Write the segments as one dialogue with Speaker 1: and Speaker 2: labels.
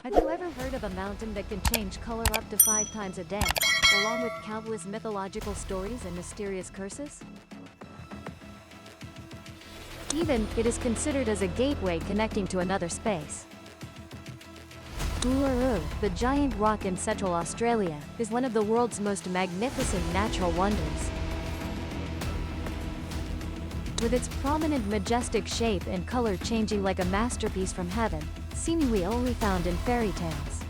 Speaker 1: Have you ever heard of a mountain that can change color up to 5 times a day, along with countless mythological stories and mysterious curses? Even, it is considered as a gateway connecting to another space. Uluru, the giant rock in Central Australia, is one of the world's most magnificent natural wonders. With its prominent majestic shape and color changing like a masterpiece from heaven, seemingly only found in fairy tales.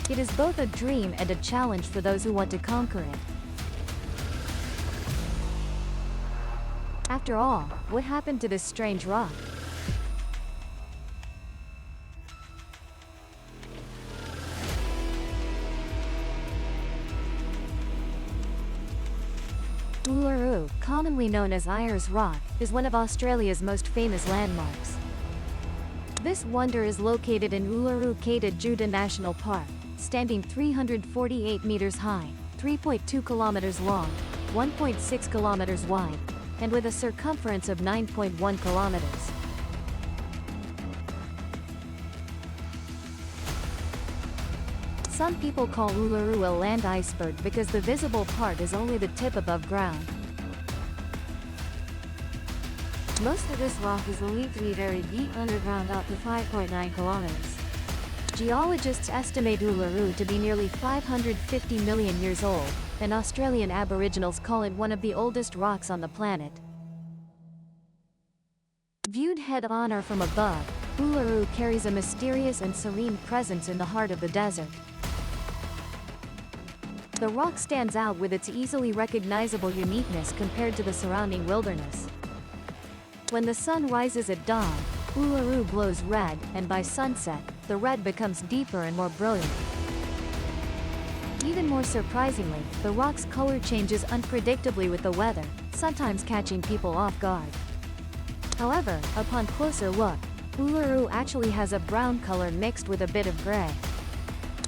Speaker 1: It is both a dream and a challenge for those who want to conquer it. After all, what happened to this strange rock? Uluru, commonly known as Ayers Rock, is one of Australia's most famous landmarks. This wonder is located in Uluru-Kata-Juda National Park, standing 348 meters high, 3.2 kilometers long, 1.6 kilometers wide, and with a circumference of 9.1 kilometers. Some people call Uluru a land iceberg because the visible part is only the tip above ground. Most of this rock is believed to be very deep underground, up to 5.9 kilometers. Geologists estimate Uluru to be nearly 550 million years old, and Australian Aboriginals call it one of the oldest rocks on the planet. Viewed head-on or from above, Uluru carries a mysterious and serene presence in the heart of the desert. The rock stands out with its easily recognizable uniqueness compared to the surrounding wilderness. When the sun rises at dawn, Uluru glows red, and by sunset, the red becomes deeper and more brilliant. Even more surprisingly, the rock's color changes unpredictably with the weather, sometimes catching people off guard. However, upon closer look, Uluru actually has a brown color mixed with a bit of gray.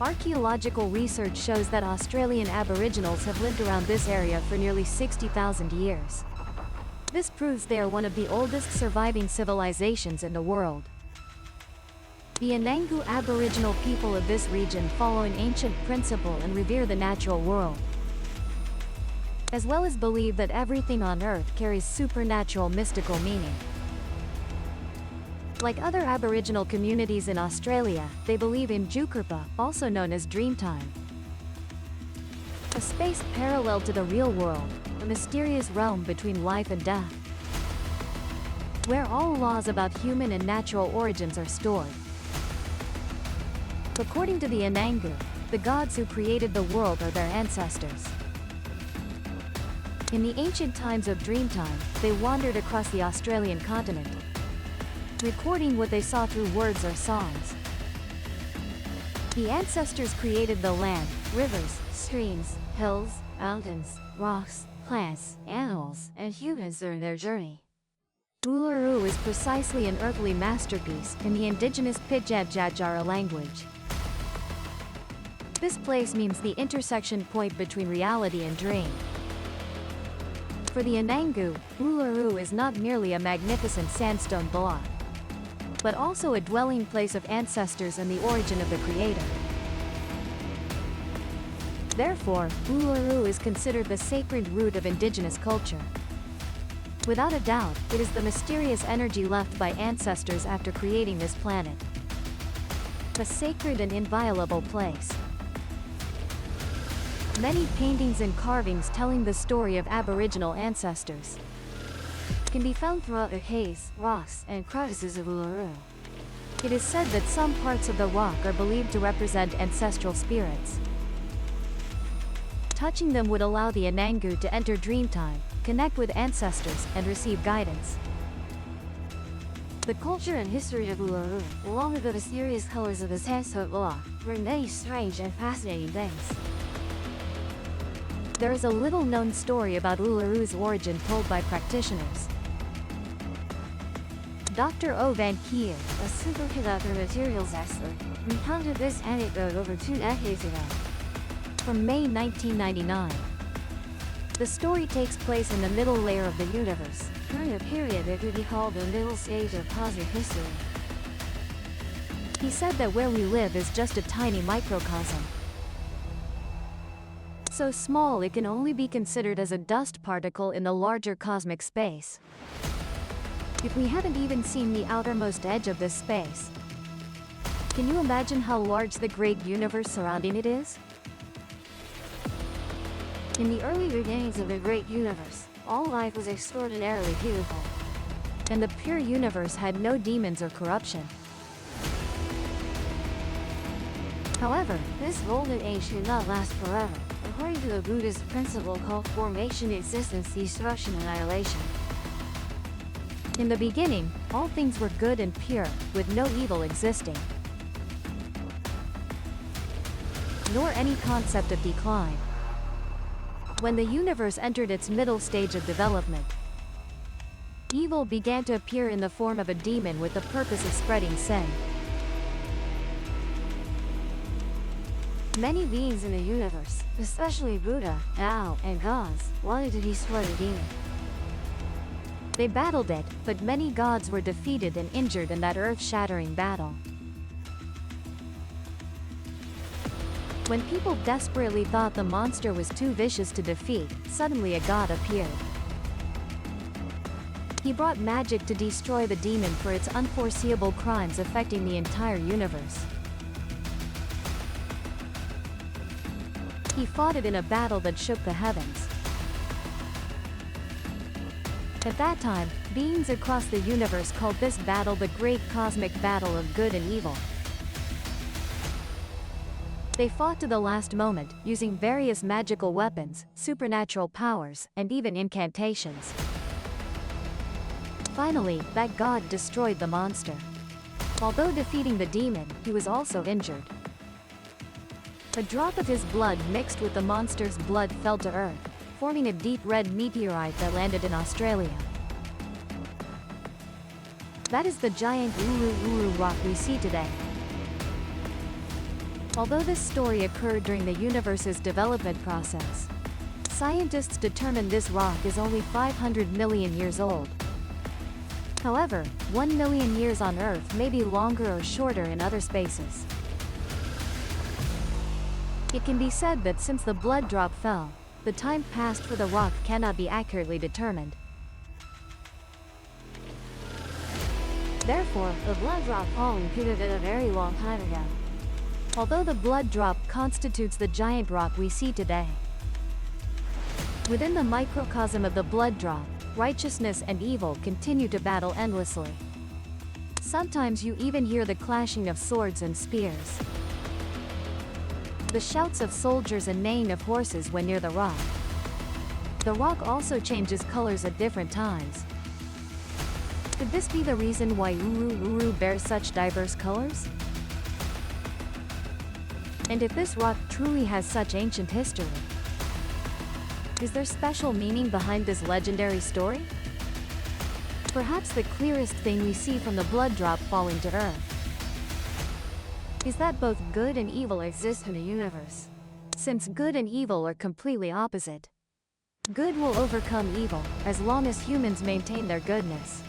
Speaker 1: Archaeological research shows that Australian Aboriginals have lived around this area for nearly 60,000 years. This proves they are one of the oldest surviving civilizations in the world. The Anangu Aboriginal people of this region follow an ancient principle and revere the natural world, as well as believe that everything on Earth carries supernatural mystical meaning. Like other Aboriginal communities in Australia, they believe in Jukurpa, also known as Dreamtime, a space parallel to the real world, a mysterious realm between life and death, where all laws about human and natural origins are stored. According to the Anangu, the gods who created the world are their ancestors. In the ancient times of Dreamtime, they wandered across the Australian continent, recording what they saw through words or songs. The ancestors created the land, rivers, streams, hills, mountains, rocks, plants, animals, and humans during their journey. Uluru is precisely an earthly masterpiece in the indigenous Pitjantjatjara language. This place means the intersection point between reality and dream. For the Anangu, Uluru is not merely a magnificent sandstone block, but also a dwelling place of ancestors and the origin of the Creator. Therefore, Uluru is considered the sacred root of indigenous culture. Without a doubt, it is the mysterious energy left by ancestors after creating this planet. A sacred and inviolable place. Many paintings and carvings telling the story of Aboriginal ancestors can be found throughout the haze, rocks, and crevices of Uluru. It is said that some parts of the rock are believed to represent ancestral spirits. Touching them would allow the Anangu to enter Dreamtime, connect with ancestors, and receive guidance. The culture and history of Uluru, along with the mysterious colors of the sandstone block, bring many strange and fascinating things. There is a little-known story about Uluru's origin told by practitioners. Dr. O. Van Kier, a superconductor materials expert, recounted this anecdote over 2 decades ago, from May 1999. The story takes place in the middle layer of the universe, during a period that could be called the middle stage of cosmic history. He said that where we live is just a tiny microcosm. So small it can only be considered as a dust particle in the larger cosmic space. If we haven't even seen the outermost edge of this space, can you imagine how large the great universe surrounding it is? In the early beginnings of the great universe, all life was extraordinarily beautiful, and the pure universe had no demons or corruption. However, this golden age did not last forever, according to the Buddhist principle called formation, existence, destruction, annihilation. In the beginning, all things were good and pure, with no evil existing, nor any concept of decline. When the universe entered its middle stage of development, evil began to appear in the form of a demon with the purpose of spreading sin. Many beings in the universe, especially Buddha, Tao, and gods, wanted to destroy the demon. They battled it, but many gods were defeated and injured in that earth-shattering battle. When people desperately thought the monster was too vicious to defeat, suddenly a god appeared. He brought magic to destroy the demon for its unforeseeable crimes affecting the entire universe. He fought it in a battle that shook the heavens. At that time, beings across the universe called this battle the Great Cosmic Battle of Good and Evil. They fought to the last moment, using various magical weapons, supernatural powers, and even incantations. Finally, that god destroyed the monster. Although defeating the demon, he was also injured. A drop of his blood mixed with the monster's blood fell to Earth, forming a deep red meteorite that landed in Australia. That is the giant Uluru rock we see today. Although this story occurred during the universe's development process, scientists determined this rock is only 500 million years old. However, 1 million years on Earth may be longer or shorter in other spaces. It can be said that since the blood drop fell, the time passed for the rock cannot be accurately determined. Therefore, the blood drop falling could have been a very long time ago. Although the blood drop constitutes the giant rock we see today, within the microcosm of the blood drop, righteousness and evil continue to battle endlessly. Sometimes you even hear the clashing of swords and spears, the shouts of soldiers and neighing of horses when near the rock. The rock also changes colors at different times. Could this be the reason why Uluru bears such diverse colors? And if this rock truly has such ancient history, is there special meaning behind this legendary story? Perhaps the clearest thing we see from the blood drop falling to Earth is that both good and evil exist in the universe. Since good and evil are completely opposite, good will overcome evil, as long as humans maintain their goodness.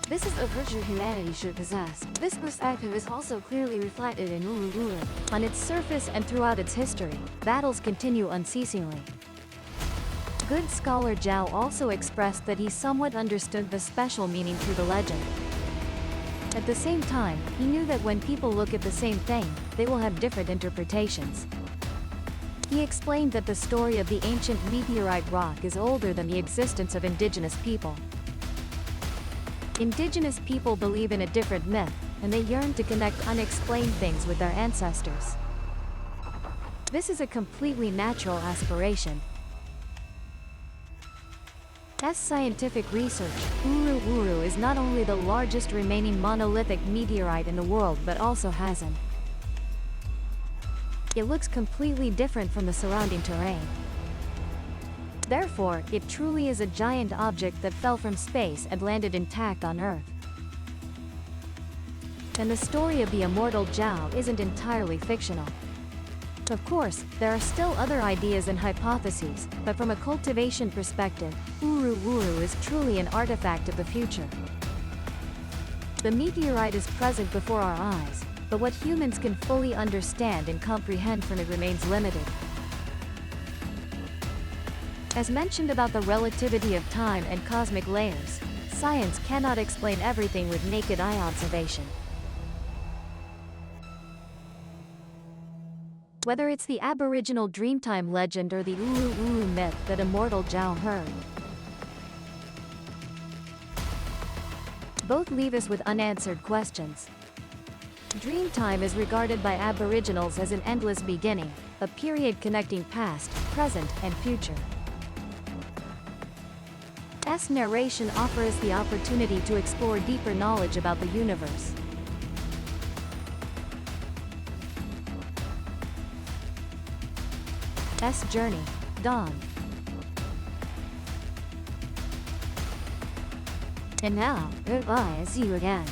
Speaker 1: This is a virtue humanity should possess. This perspective is also clearly reflected in Uluru. On its surface and throughout its history, battles continue unceasingly. Good scholar Zhao also expressed that he somewhat understood the special meaning through the legend. At the same time, he knew that when people look at the same thing, they will have different interpretations. He explained that the story of the ancient meteorite rock is older than the existence of indigenous people. Indigenous people believe in a different myth, and they yearn to connect unexplained things with their ancestors. This is a completely natural aspiration. As scientific research, Uluru is not only the largest remaining monolithic meteorite in the world but also has an. It looks completely different from the surrounding terrain. Therefore, it truly is a giant object that fell from space and landed intact on Earth. And the story of the immortal Zhao isn't entirely fictional. Of course, there are still other ideas and hypotheses, but from a cultivation perspective, Uluru is truly an artifact of the future. The meteorite is present before our eyes, but what humans can fully understand and comprehend from it remains limited. As mentioned about the relativity of time and cosmic layers, science cannot explain everything with naked eye observation. Whether it's the Aboriginal Dreamtime legend or the Ulu Ulu myth that immortal Zhao heard, both leave us with unanswered questions. Dreamtime is regarded by Aboriginals as an endless beginning, a period connecting past, present, and future. S narration offers the opportunity to explore deeper knowledge about the universe. S journey, dawn. And now, goodbye, see you again.